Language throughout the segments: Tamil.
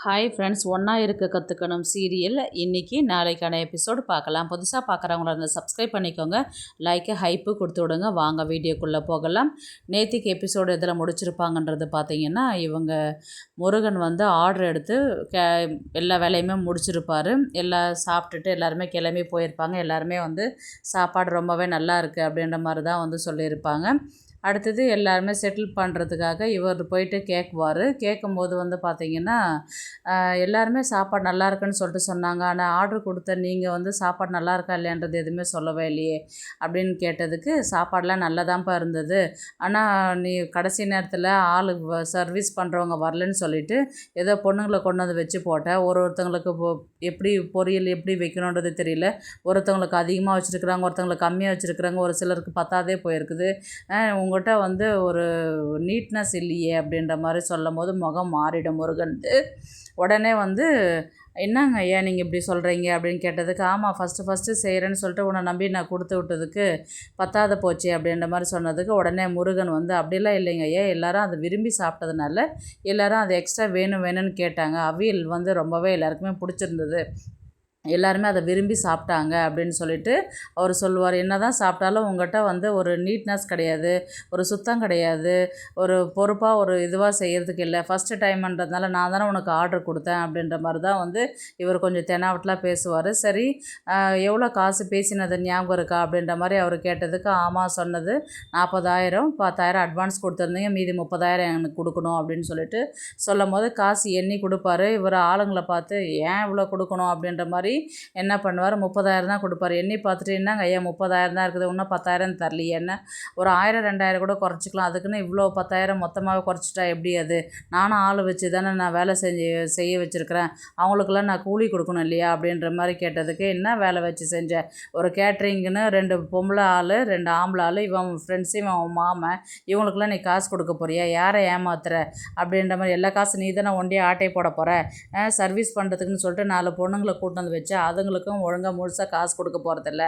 ஹாய் ஃப்ரெண்ட்ஸ், ஒன்றா இருக்க கற்றுக்கணும் சீரியல் இன்றைக்கி நாளைக்கான எபிசோடு பார்க்கலாம். புதுசாக பார்க்குறவங்கள இருந்தால் சப்ஸ்கிரைப் பண்ணிக்கோங்க, லைக்கு ஹைப்பு கொடுத்து விடுங்க. வாங்க வீடியோக்குள்ளே போகலாம். நேத்திக்கு எபிசோடு எதில் முடிச்சிருப்பாங்கன்றது பார்த்திங்கன்னா, இவங்க முருகன் வந்து ஆர்டர் எடுத்து எல்லா வேலையுமே முடிச்சிருப்பார். எல்லாம் சாப்பிட்டுட்டு எல்லாருமே கிளம்பி போயிருப்பாங்க. எல்லாருமே வந்து சாப்பாடு ரொம்பவே நல்லா இருக்குது அப்படின்ற மாதிரி தான் வந்து சொல்லியிருப்பாங்க. அடுத்தது எல்லாருமே செட்டில் பண்ணுறதுக்காக இவர் போயிட்டு கேட்குவார். கேட்கும்போது வந்து பார்த்திங்கன்னா, எல்லாருமே சாப்பாடு நல்லா இருக்குன்னு சொல்லிட்டு சொன்னாங்க. ஆனால் ஆர்டர் கொடுத்த நீங்கள் வந்து சாப்பாடு நல்லா இருக்கா இல்லையான்றது எதுவுமே சொல்லவே இல்லையே அப்படின்னு கேட்டதுக்கு, சாப்பாடெலாம் நல்லதான்ப்பா இருந்தது. ஆனால் நீ கடைசி நேரத்தில் ஆளு சர்வீஸ் பண்ணுறவங்க வரலன்னு சொல்லிவிட்டு ஏதோ பொண்ணுங்களை கொண்டு வந்து வச்சு போட்டேன். ஒருத்தவங்களுக்கு எப்படி பொரியல் எப்படி வைக்கணுன்றது தெரியல. ஒருத்தவங்களுக்கு அதிகமாக வச்சுருக்குறாங்க, ஒருத்தவங்களுக்கு கம்மியாக வச்சுருக்குறாங்க, ஒரு சிலருக்கு பத்தாதே போயிருக்குது. உங்கள்கிட்ட வந்து ஒரு நீட்னஸ் இல்லையே அப்படின்ற மாதிரி சொல்லும் போது முகம் மாறிடும் முருகன்ட்டு. உடனே வந்து என்னங்க ஐயா நீங்கள் இப்படி சொல்கிறீங்க அப்படின்னு கேட்டதுக்கு, ஆமாம் ஃபஸ்ட்டு செய்கிறேன்னு சொல்லிட்டு உன்னை நம்பி நான் கொடுத்து விட்டதுக்கு பத்தாத போச்சு அப்படின்ற மாதிரி சொன்னதுக்கு, உடனே முருகன் வந்து அப்படிலாம் இல்லைங்க ஐயா, எல்லோரும் அதை விரும்பி சாப்பிட்டதுனால எல்லோரும் அது எக்ஸ்ட்ரா வேணும்னு கேட்டாங்க. அவியல் வந்து ரொம்பவே எல்லாருக்குமே பிடிச்சிருந்தது, எல்லாருமே அதை விரும்பி சாப்பிட்டாங்க அப்படின்னு சொல்லிட்டு அவர் சொல்லுவார். என்ன தான் சாப்பிட்டாலும் உங்கள்கிட்ட வந்து ஒரு நீட்னஸ் கிடையாது, ஒரு சுத்தம் கிடையாது, ஒரு பொறுப்பாக ஒரு இதுவாக செய்கிறதுக்கு இல்லை. ஃபஸ்ட்டு டைம்ன்றதுனால நான் தானே உனக்கு ஆர்டர் கொடுத்தேன் அப்படின்ற மாதிரி தான் வந்து இவர் கொஞ்சம் தெனாவட்டலாக பேசுவார். சரி, எவ்வளோ காசு பேசினது ஞாபகம் இருக்கா அப்படின்ற மாதிரி அவர் கேட்டதுக்கு, ஆமாம் சொன்னது 40,000, 10,000 அட்வான்ஸ் கொடுத்துருந்தீங்க, மீதி 30,000 எனக்கு கொடுக்கணும் அப்படின்னு சொல்லிட்டு சொல்லும் போது காசு எண்ணி கொடுப்பாரு. இவர் ஆளுங்களை பார்த்து ஏன் இவ்வளோ கொடுக்கணும் அப்படின்ற மாதிரி என்ன பண்ணுவார், 30,000 தான் கொடுப்பார். எண்ணி பார்த்துட்டு, என்னங்க ஐயா 30,000 தான் இருக்குது, இன்னும் 10,000 தரலையே, என்ன ஒரு 1,000 2,000 கூட குறைச்சிக்கலாம், அதுக்குன்னு இவ்வளோ 10,000 மொத்தமாக குறைச்சிட்டா எப்படி? அது நானும் ஆள் வச்சு தானே நான் வேலை செய்ய வச்சுருக்கிறேன், அவங்களுக்கெல்லாம் நான் கூலி கொடுக்கணும் இல்லையா அப்படின்ற மாதிரி கேட்டதுக்கு, என்ன வேலை வச்சு செஞ்சேன், ஒரு கேட்ரிங்குன்னு 2 பொம்பளை ஆள் 2 ஆம்பளை ஆள், இவன் ஃப்ரெண்ட்ஸு இவன் மாமன், இவங்களுக்கெல்லாம் நீ காசு கொடுக்க போறியா, யாரை ஏமாத்துற அப்படின்ற மாதிரி, எல்லா காசு நீ தானே ஒண்டியே ஆட்டை போட போகிற, சர்வீஸ் பண்ணுறதுக்குன்னு சொல்லிட்டு 4 பொண்ணுங்களை கூட்டு வந்து வச்சு அதுங்களுக்கும் ஒழுங்காக முழுசாக காசு கொடுக்க போகிறதில்ல,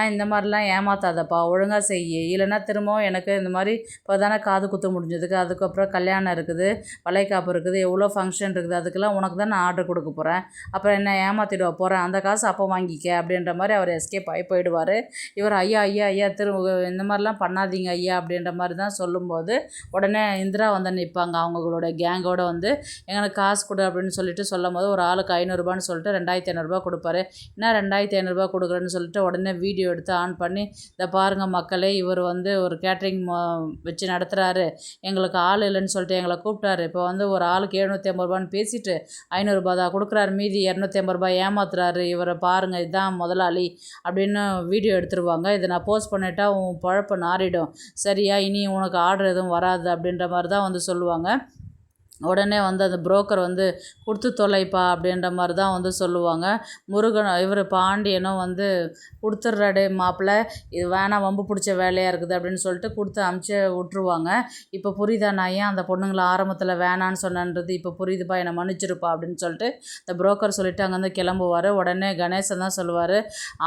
இந்த மாதிரிலாம் ஏமாத்தாதப்பா, ஒழுங்காக செய்ய, இல்லைன்னா திரும்பவும் எனக்கு இந்த மாதிரி இப்போ தானே காது குத்த முடிஞ்சதுக்கு, அதுக்கப்புறம் கல்யாணம் இருக்குது, வளைகாப்பு இருக்குது, எவ்வளோ ஃபங்க்ஷன் இருக்குது, அதுக்கெல்லாம் உனக்கு தான் நான் ஆர்டர் கொடுக்க போகிறேன், அப்புறம் என்ன ஏமாற்றிடுவ போகிறேன், அந்த காசு அப்போ வாங்கிக்க அப்படின்ற மாதிரி அவர் எஸ்கேப் ஆகி போயிடுவார். இவர் ஐயா ஐயா ஐயா இந்த மாதிரிலாம் பண்ணாதீங்க ஐயா அப்படின்ற மாதிரி தான் சொல்லும்போது, உடனே இந்திரா வந்து நிற்பாங்க அவங்களோட கேங்கோடு வந்து, எங்களுக்கு காசு கொடு அப்படின்னு சொல்லிட்டு சொல்லும் போது, ஒரு ஆளுக்கு 500 சொல்லிட்டு 2,500 கொடுப்பாரு. என்ன 2,500 கொடுக்குறேன்னு சொல்லிட்டு உடனே வீடியோ எடுத்து ஆன் பண்ணி, இதை பாருங்கள் மக்களே, இவர் வந்து ஒரு கேட்ரிங் வச்சு நடத்துகிறாரு, எங்களுக்கு ஆள் இல்லைன்னு சொல்லிட்டு எங்களை கூப்பிட்டாரு, இப்போ வந்து ஒரு ஆளுக்கு 750 பேசிட்டு 500 தான் கொடுக்குறாரு, மீதி 250 ஏமாத்துறாரு, இவரை பாருங்கள், இதுதான் முதலாளி அப்படின்னு வீடியோ எடுத்துருவாங்க. இதை நான் போஸ்ட் பண்ணிட்டா உன் பழப்பு நாறிடும், சரியா, இனி உனக்கு ஆர்டர் எதுவும் வராது அப்படின்ற மாதிரி தான் வந்து சொல்லுவாங்க. உடனே வந்து அந்த புரோக்கர் வந்து கொடுத்து தொலைப்பா அப்படின்ற மாதிரி தான் வந்து சொல்லுவாங்க. முருகன் இவர் பாண்டியனும் வந்து கொடுத்துட்றாடே மாப்பிள்ளை, இது வேணாம், வம்பு பிடிச்ச வேலையாக இருக்குது அப்படின்னு சொல்லிட்டு கொடுத்து அமுச்சு விட்ருவாங்க. இப்போ புரியுதா நான் ஏன் அந்த பொண்ணுங்களை ஆரம்பத்தில் வேணான்னு சொன்னன்றது இப்போ புரியுதுப்பா, என்னை மன்னிச்சிருப்பா அப்படின்னு சொல்லிட்டு இந்த புரோக்கர் சொல்லிவிட்டு அங்கேருந்து கிளம்புவார். உடனே கணேசன் தான் சொல்லுவார்,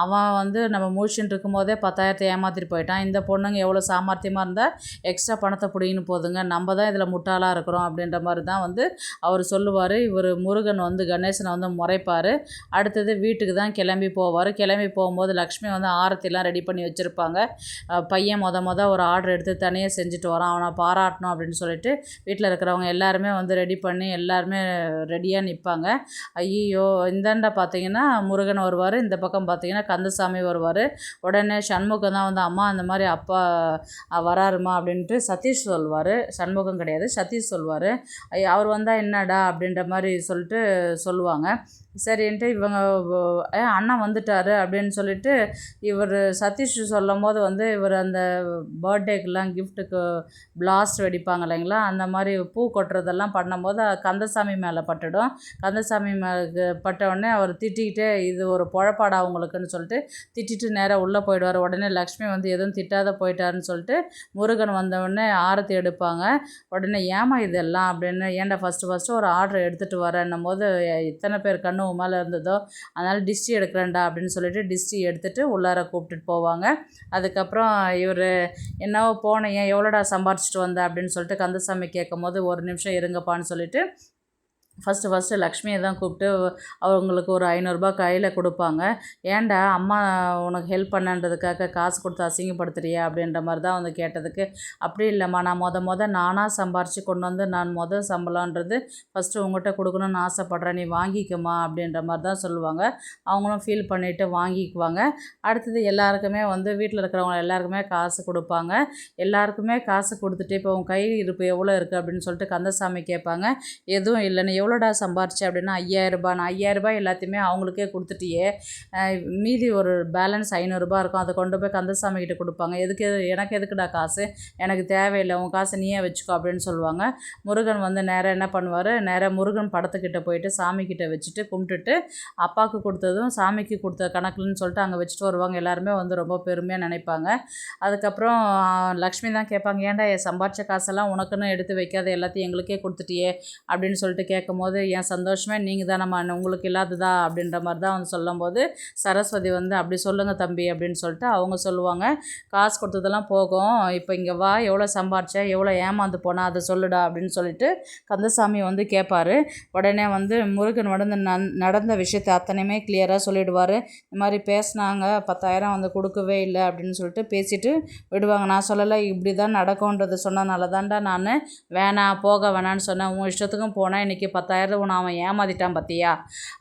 அவன் வந்து நம்ம முழிச்சுட்டு இருக்கும்போதே 10,000 ஏமாற்றிட்டு போயிட்டான், இந்த பொண்ணுங்க எவ்வளோ சாமர்த்தியமாக இருந்தால் எக்ஸ்ட்ரா பணத்தை பிடிங்கின்னு போதுங்க, நம்ம தான் இதில் முட்டாளாக இருக்கிறோம் அப்படின்ற மாதிரி தான் வந்து அவர் சொல்லுவார். இவர் முருகன் வந்து கணேசனை வந்து முறைப்பார். அடுத்தது வீட்டுக்கு தான் கிளம்பி போவார். கிளம்பி போகும்போது லக்ஷ்மி வந்து ஆரத்திலாம் ரெடி பண்ணி வச்சுருப்பாங்க. பையன் மொத ஒரு ஆர்டர் எடுத்து தனியாக செஞ்சுட்டு வரான், அவனை பாராட்டணும் அப்படின்னு சொல்லிட்டு வீட்டில் இருக்கிறவங்க எல்லாருமே வந்து ரெடி பண்ணி எல்லாருமே ரெடியாக நிற்பாங்க. ஐயோ, இந்தாண்ட பார்த்தீங்கன்னா முருகன் வருவார், இந்த பக்கம் பார்த்தீங்கன்னா கந்தசாமி வருவார். உடனே சண்முகம் தான் வந்து, அம்மா இந்த மாதிரி அப்பா வராருமா அப்படின்ட்டு சதீஷ் சொல்வார். சண்முகம் கிடையாது, சதீஷ் சொல்வார். அவர் வந்தால் என்னடா அப்படின்ற மாதிரி சொல்லிட்டு சொல்லுவாங்க. சரின்ட்டு இவங்க அண்ணா வந்துட்டார் அப்படின்னு சொல்லிட்டு இவர் சதீஷ் சொல்லும் போது வந்து, இவர் அந்த பர்த்டேக்கெலாம் கிஃப்ட்டுக்கு பிளாஸ்ட் வெடிப்பாங்க இல்லைங்களா, அந்த மாதிரி பூ கொட்டுறதெல்லாம் பண்ணும்போது கந்தசாமி மேலே பட்டுடும். கந்தசாமி மேலே பட்டவுடனே அவர் திட்டிக்கிட்டே, இது ஒரு பொழப்பாடா அவங்களுக்குன்னு சொல்லிட்டு திட்டிட்டு நேராக உள்ளே போயிடுவார். உடனே லக்ஷ்மி வந்து எதுவும் திட்டாத போயிட்டாருன்னு சொல்லிட்டு முருகன் வந்தவுடனே ஆரத்தி எடுப்பாங்க. உடனே ஏமா இதெல்லாம் அப்படின்னு, ஏன்டா ஃபஸ்ட்டு ஒரு ஆர்டர் எடுத்துகிட்டு வரேன்னும் போது இத்தனை பேர் கண்ணு மேலே இருந்ததோ, அதனால் டிஸ்டி எடுக்கிறேன்டா அப்படின்னு சொல்லிட்டு டிஸ்டி எடுத்துகிட்டு உள்ளார கூப்பிட்டுட்டு போவாங்க. அதுக்கப்புறம் இவர் என்னவோ போனேன், எவ்வளோடா சம்பாரிச்சிட்டு வந்த அப்படின்னு சொல்லிட்டு கந்தசாமி கேட்கும் போது, ஒரு நிமிஷம் இருங்கப்பான்னு சொல்லிட்டு ஃபஸ்ட்டு லக்ஷ்மியை தான் கூப்பிட்டு அவங்களுக்கு ஒரு 500 கையில் கொடுப்பாங்க. ஏன்டா அம்மா உனக்கு ஹெல்ப் பண்ணன்றதுக்காக காசு கொடுத்து அசிங்கப்படுத்துறியா அப்படின்ற மாதிரி தான் வந்து கேட்டதுக்கு, அப்படி இல்லைம்மா, நான் நானாக சம்பாரித்து கொண்டு வந்து நான் சம்பளன்றது ஃபஸ்ட்டு உங்கள்கிட்ட கொடுக்கணுன்னு ஆசைப்பட்றேன், நீ வாங்கிக்கம்மா அப்படின்ற மாதிரி தான் சொல்லுவாங்க. அவங்களும் ஃபீல் பண்ணிவிட்டு வாங்கிக்குவாங்க. அடுத்தது எல்லாருக்குமே வந்து வீட்டில் இருக்கிறவங்க எல்லாருக்குமே காசு கொடுப்பாங்க. எல்லாருக்குமே காசு கொடுத்துட்டு, இப்போ உன் கை இருப்பு எவ்வளோ இருக்குது அப்படின்னு சொல்லிட்டு கந்தசாமி கேட்பாங்க. எதுவும் இல்லைன்னு, எவ்வளோடா சம்பாரிச்சு அப்படின்னா 5000. நான் 5000 எல்லாத்தையுமே அவங்களுக்கே கொடுத்துட்டியே, மீதி ஒரு பேலன்ஸ் 500 இருக்கும், அதை கொண்டு போய் கந்தசாமி கிட்ட கொடுப்பாங்க. எனக்கு எதுக்குடா காசு, எனக்கு தேவையில்லை, உன் காசை நீயே வச்சுக்கோ அப்படின்னு சொல்லுவாங்க. முருகன் வந்து நேராக என்ன பண்ணுவார், நேராக முருகன் படத்துக்கிட்ட போயிட்டு சாமிக்கிட்ட வச்சுட்டு கும்பிட்டுட்டு அப்பாவுக்கு கொடுத்ததும் சாமிக்கு கொடுத்த கணக்குன்னு சொல்லிட்டு அங்கே வச்சுட்டு வருவாங்க. எல்லாருமே வந்து ரொம்ப பெருமையாக நினைப்பாங்க. அதுக்கப்புறம் லக்ஷ்மி தான் கேட்பாங்க, ஏன்டா சம்பாரித்த காசெல்லாம் உனக்குன்னு எடுத்து வைக்காத, எல்லாத்தையும் எங்களுக்கே கொடுத்துட்டியே அப்படின்னு சொல்லிட்டு கேட்கும்போது, என் சந்தோஷமே நீங்கள் தானம்மா, உங்களுக்கு இல்லாததா அப்படின்ற மாதிரி தான் வந்து சொல்லும்போது சரஸ்வதி வந்து, அப்படி சொல்லுங்கள் தம்பி அப்படின்னு சொல்லிட்டு அவங்க சொல்லுவாங்க. காசு கொடுத்ததெல்லாம் போகும், இப்போ இங்கே வா, எவ்வளோ சம்பாரிச்ச, எவ்வளோ ஏமாந்து போனால் அதை சொல்லுடா அப்படின்னு சொல்லிட்டு கந்தசாமி வந்து கேட்பார். உடனே வந்து முருகன் நடந்த விஷயத்தை அத்தனையுமே கிளியராக சொல்லிவிடுவார். இந்த மாதிரி பேசினாங்க, 10,000 வந்து கொடுக்கவே இல்லை அப்படின்னு சொல்லிட்டு பேசிட்டு விடுவாங்க. நான் சொல்லலை, இப்படி தான் நடக்கும்ன்றது சொன்னதுனால தான்டா நான் வேணாம் போக வேணான்னு சொன்னேன், உன் இஷ்டத்துக்கும் போனால் இன்றைக்கி 10,000 உன்னை அவன் ஏமாற்றிட்டான் பார்த்தியா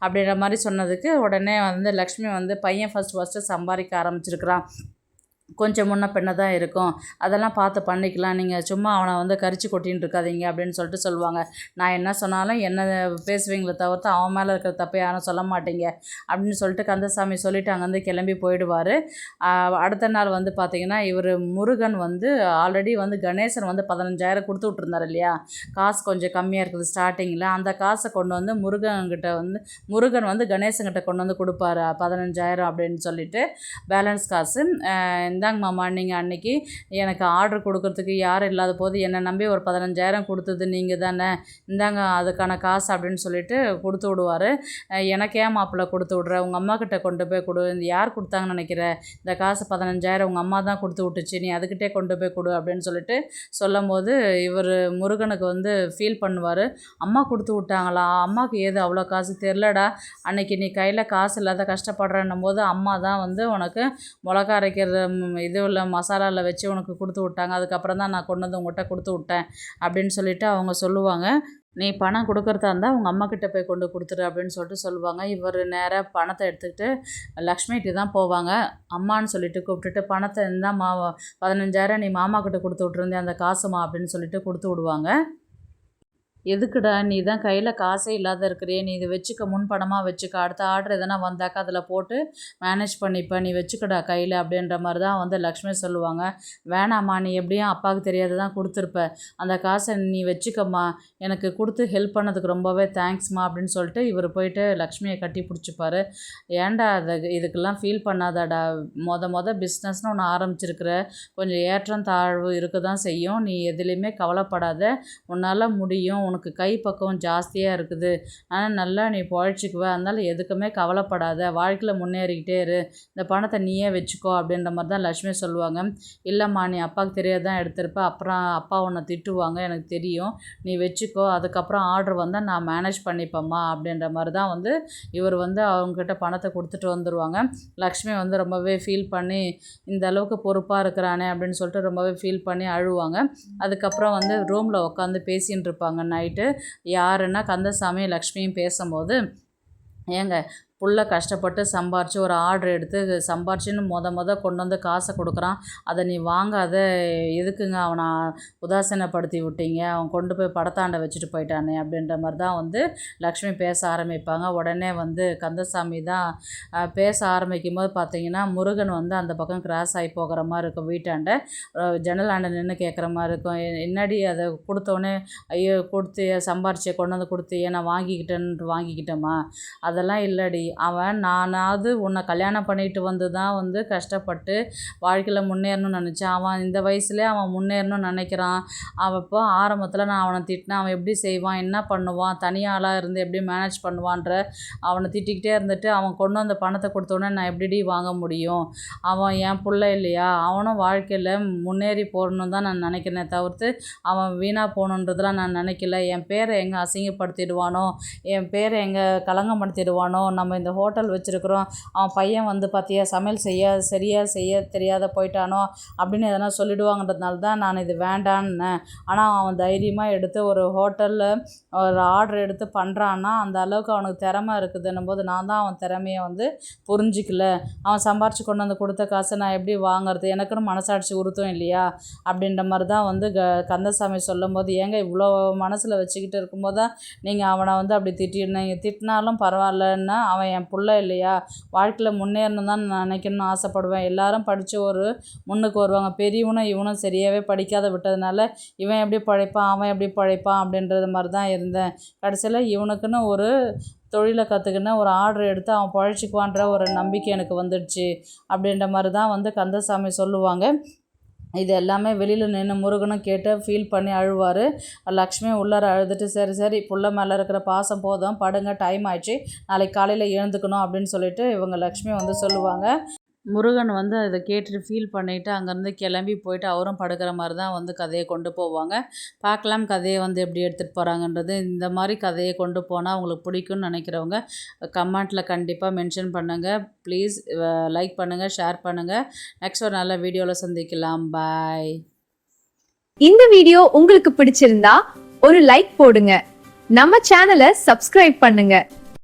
அப்படின்ற மாதிரி சொன்னதுக்கு உடனே வந்து லக்ஷ்மி வந்து, பையன் ஃபஸ்ட்டு சம்பாதிக்க ஆரம்பிச்சிருக்கிறான், கொஞ்சம் முன்ன பின்ன தான் இருக்கும், அதெல்லாம் பார்த்து பண்ணிக்கலாம், நீங்கள் சும்மா அவனை வந்து கரிச்சு கொட்டின்னு இருக்காதீங்க அப்படின்னு சொல்லிட்டு சொல்லுவாங்க. நான் என்ன சொன்னாலும் என்ன பேசுவீங்களே தவிர்த்து அவன் மேலே இருக்கிற தப்பை யாரும் சொல்ல மாட்டீங்க அப்படின்னு சொல்லிட்டு கந்தசாமி சொல்லிவிட்டு அங்கேருந்து கிளம்பி போயிடுவார். அடுத்த நாள் வந்து பார்த்திங்கன்னா, இவர் முருகன் வந்து ஆல்ரெடி வந்து கணேசன் வந்து 15,000 கொடுத்து விட்ருந்தார் இல்லையா, காசு கொஞ்சம் கம்மியாக இருக்குது ஸ்டார்டிங்கில், அந்த காசை கொண்டு வந்து முருகன் வந்து கணேசன்கிட்ட கொண்டு வந்து கொடுப்பாரு 15,000 அப்படின்னு சொல்லிட்டு பேலன்ஸ் காசு. இந்தாங்க மாமா, நீங்கள் அன்றைக்கி எனக்கு ஆர்டர் கொடுக்கறதுக்கு யாரும் இல்லாத போது என்னை நம்பி ஒரு 15,000 கொடுத்தது நீங்கள் தானே, இந்தாங்க அதுக்கான காசு அப்படின்னு சொல்லிட்டு கொடுத்து விடுவார். எனக்கு ஏன் மாப்பிள்ளை கொடுத்து விட்ற, உங்கள் அம்மா கிட்ட கொண்டு போய் கொடு, யார் கொடுத்தாங்கன்னு நினைக்கிற, இந்த காசு 15,000 உங்கள் அம்மா தான் கொடுத்து விட்டுச்சு, நீ அதுக்கிட்டே கொண்டு போய் கொடு அப்படின்னு சொல்லிட்டு சொல்லும் போது இவர் முருகனுக்கு வந்து ஃபீல் பண்ணுவார். அம்மா கொடுத்து விட்டாங்களா, அம்மாவுக்கு ஏது அவ்வளோ காசு தெரிலடா, அன்றைக்கி நீ கையில் காசு இல்லாத கஷ்டப்படுறன்னும் போது அம்மா தான் வந்து உனக்கு மிளகா அரைக்கிற இதுவில் மசாலாவில் வச்சு உனக்கு கொடுத்து விட்டாங்க, அதுக்கப்புறம் தான் நான் கொண்டு வந்து உங்கள்கிட்ட கொடுத்து விட்டேன் அப்படின்னு சொல்லிவிட்டு அவங்க சொல்லுவாங்க. நீ பணம் கொடுக்குறதா இருந்தால் உங்கள் அம்மாக்கிட்ட போய் கொண்டு கொடுத்துரு அப்படின்னு சொல்லிட்டு சொல்லுவாங்க. இவர் நேராக பணத்தை எடுத்துக்கிட்டு லக்ஷ்மிகிட்ட தான் போவாங்க. அம்மான்னு சொல்லிட்டு கூப்பிட்டுட்டு, பணத்தை இருந்தால் 15,000 நீ மாமாக்கிட்ட கொடுத்து விட்ருந்தேன், அந்த காசுமா அப்படின்னு சொல்லிட்டு கொடுத்து விடுவாங்க. எதுக்குடா, நீ தான் கையில் காசே இல்லாத இருக்கிறியே, நீ இதை வச்சுக்க, முன் பணமாக வச்சுக்க, அடுத்த ஆர்டர் எதனா வந்தாக்கா அதில் போட்டு மேனேஜ் பண்ணிப்ப, நீ வச்சுக்கடா கையில் அப்படின்ற மாதிரி தான் வந்து லக்ஷ்மி சொல்லுவாங்க. வேணாம்மா, நீ எப்படியும் அப்பாவுக்கு தெரியாது தான் கொடுத்துருப்ப, அந்த காசை நீ வச்சுக்கம்மா, எனக்கு கொடுத்து ஹெல்ப் பண்ணதுக்கு ரொம்பவே தேங்க்ஸ்மா அப்படின்னு சொல்லிட்டு இவர் போயிட்டு லக்ஷ்மியை கட்டி பிடிச்சிப்பாரு. ஏன்டா இதுக்கெல்லாம் ஃபீல் பண்ணாதாடா, பிஸ்னஸ்னு ஒன்று ஆரம்பிச்சிருக்கிற, கொஞ்சம் ஏற்றம் தாழ்வு இருக்க தான் செய்யும், நீ எதுலேயுமே கவலைப்படாத, உன்னால் முடியும், உனக்கு கை பக்குவம் ஜாஸ்தியாக இருக்குது, ஆனால் நல்லா நீ பொழைச்சிக்குவ, அதனால் எதுக்குமே கவலைப்படாத, வாழ்க்கையில் முன்னேறிக்கிட்டே இரு, இந்த பணத்தை நீயே வச்சுக்கோ அப்படின்ற மாதிரி தான் லக்ஷ்மி சொல்லுவாங்க. இல்லைம்மா, நீ அப்பாவுக்கு தெரியாது தான் எடுத்திருப்ப, அப்புறம் அப்பா உன்னை திட்டுவாங்க, எனக்கு தெரியும், நீ வச்சுக்கோ, அதுக்கப்புறம் ஆர்டர் வந்தால் நான் மேனேஜ் பண்ணிப்பேம்மா அப்படின்ற மாதிரி தான் வந்து இவர் வந்து அவங்கக்கிட்ட பணத்தை கொடுத்துட்டு வந்துடுவாங்க. லக்ஷ்மி வந்து ரொம்பவே ஃபீல் பண்ணி, இந்த அளவுக்கு பொறுப்பாக இருக்கிறானே அப்படின்னு சொல்லிட்டு ரொம்பவே ஃபீல் பண்ணி அழுவாங்க. அதுக்கப்புறம் வந்து ரூமில் உட்காந்து பேசின்னு இருப்பாங்க நைட்டு. யாருன்னா கந்தசாமி லக்ஷ்மியும் பேசும்போது, ஏங்க புள்ள கஷ்டப்பட்டு சம்பாரித்து ஒரு ஆர்டர் எடுத்து சம்பாரிச்சின்னு கொண்டு வந்து காசை கொடுக்குறான், அதை நீ வாங்காத, எதுக்குங்க அவனை உதாசீனப்படுத்தி விட்டீங்க, அவன் கொண்டு போய் படத்தாண்டை வச்சுட்டு போயிட்டானே அப்படின்ற மாதிரி தான் வந்து லக்ஷ்மி பேச ஆரம்பிப்பாங்க. உடனே வந்து கந்தசாமி தான் பேச ஆரம்பிக்கும் போது பார்த்திங்கன்னா, முருகன் வந்து அந்த பக்கம் கிராஸ் ஆகி போகிற மாதிரி இருக்கும், வீட்டாண்ட ஜன்னல் ஆண்டை நின்று கேட்குற மாதிரி இருக்கும், என்னடி அதை கொடுத்தோடனே, ஐயோ கொடுத்து சம்பாரிச்சு கொண்டு வந்து கொடுத்து நான் வாங்கிக்கிட்டேன்ட்டு வாங்கிக்கிட்டேம்மா, அதெல்லாம் இல்லடி, நானாவது உன்னை கல்யாணம் பண்ணிட்டு வந்து தான் வந்து கஷ்டப்பட்டு வாழ்க்கையில் முன்னேறணும்னு நினச்சேன். அவன் இந்த வயசுலேயே அவன் முன்னேறணும்னு நினைக்கிறான். அவன் இப்போ ஆரம்பத்தில் நான் அவனை திட்டினேன், அவன் எப்படி செய்வான், என்ன பண்ணுவான், தனியாளாக இருந்து எப்படி மேனேஜ் பண்ணுவான்ற அவனை திட்டிக்கிட்டே இருந்துட்டு அவன் கொண்டு வந்த பணத்தை கொடுத்தோன்னே நான் எப்படிடி வாங்க முடியும்? அவன் என் பிள்ளை இல்லையா? அவனும் வாழ்க்கையில் முன்னேறி போகணுன்னு தான் நான் நினைக்கிறேனே தவிர்த்து அவன் வீணாக போகணுன்றதெல்லாம் நான் நினைக்கல. என் பேரை எங்கே அசிங்கப்படுத்திடுவானோ, என் பேரை எங்கே களங்கப்படுத்திடுவானோ, நம்ம இந்த ஹோட்டல் வச்சுருக்குறோம், அவன் பையன் வந்து பார்த்தியா சமையல் சரியாக செய்ய தெரியாத போயிட்டானோ அப்படின்னு எதனா சொல்லிடுவாங்கன்றதுனால தான் நான் இது வேண்டான்னேன். ஆனால் அவன் தைரியமாக எடுத்து ஒரு ஹோட்டலில் ஒரு ஆர்டர் எடுத்து பண்ணுறான்னா அந்த அளவுக்கு அவனுக்கு திறமை இருக்குதுன்னும் போது நான் தான் அவன் திறமையை வந்து புரிஞ்சிக்கல. அவன் சம்பாரித்து கொண்டு வந்து கொடுத்த காசை நான் எப்படி வாங்குறது? எனக்குன்னு மனசாட்சி உறுத்தும் இல்லையா? அப்படின்ற மாதிரி தான் வந்து கந்தசாமி சொல்லும்போது, ஏங்க இவ்வளோ மனசில் வச்சுக்கிட்டு இருக்கும்போது தான் நீங்கள் அவனை வந்து அப்படி திட்டினாலும் பரவாயில்லன்னா அவன் என் பிள்ளை இல்லையா? வாழ்க்கையில் முன்னேறணும் தான் நான் நினைக்கணும்னு ஆசைப்படுவேன். எல்லாரும் படித்து ஒரு முன்னுக்கு வருவாங்க. பெரியவனும் இவனும் சரியாகவே படிக்காத விட்டதுனால இவன் எப்படி பழைப்பான், அவன் எப்படி பழைப்பான் அப்படின்றது மாதிரி தான் இருந்தேன். கடைசியில் இவனுக்குன்னு ஒரு தொழிலை கற்றுக்கின்னு ஒரு ஆர்டர் எடுத்து அவன் பழச்சிக்குவான்ற ஒரு நம்பிக்கை எனக்கு வந்துடுச்சு அப்படின்ற மாதிரி தான் வந்து கந்தசாமி சொல்லுவாங்க. இது எல்லாமே வெளியில் நின்று முருகனும் கேட்டு ஃபீல் பண்ணி அழுவார். லக்ஷ்மி உள்ளார அழுதுட்டு சரி புள்ள மேலே இருக்கிற பாசம் போதும், படுங்க, டைம் ஆயிடுச்சு, நாளைக்கு காலையில் எழுந்துக்கணும் அப்படின்னு சொல்லிட்டு இவங்க லக்ஷ்மி வந்து சொல்லுவாங்க. முருகன் வந்து அதை கேட்டுட்டு ஃபீல் பண்ணிவிட்டு அங்கேருந்து கிளம்பி போயிட்டு அவரும் படுக்கிற மாதிரி தான் வந்து கதையை கொண்டு போவாங்க. பார்க்கலாம் கதையை வந்து எப்படி எடுத்துகிட்டு போகிறாங்கன்றது. இந்த மாதிரி கதையை கொண்டு போனால் உங்களுக்கு பிடிக்கும்னு நினைக்கிறவங்க கமெண்ட்டில் கண்டிப்பாக மென்ஷன் பண்ணுங்கள். ப்ளீஸ் லைக் பண்ணுங்கள், ஷேர் பண்ணுங்கள். நெக்ஸ்ட் ஒரு நல்ல வீடியோவில் சந்திக்கலாம். பாய். இந்த வீடியோ உங்களுக்கு பிடிச்சிருந்தா ஒரு லைக் போடுங்க, நம்ம சேனலை சப்ஸ்கிரைப் பண்ணுங்க.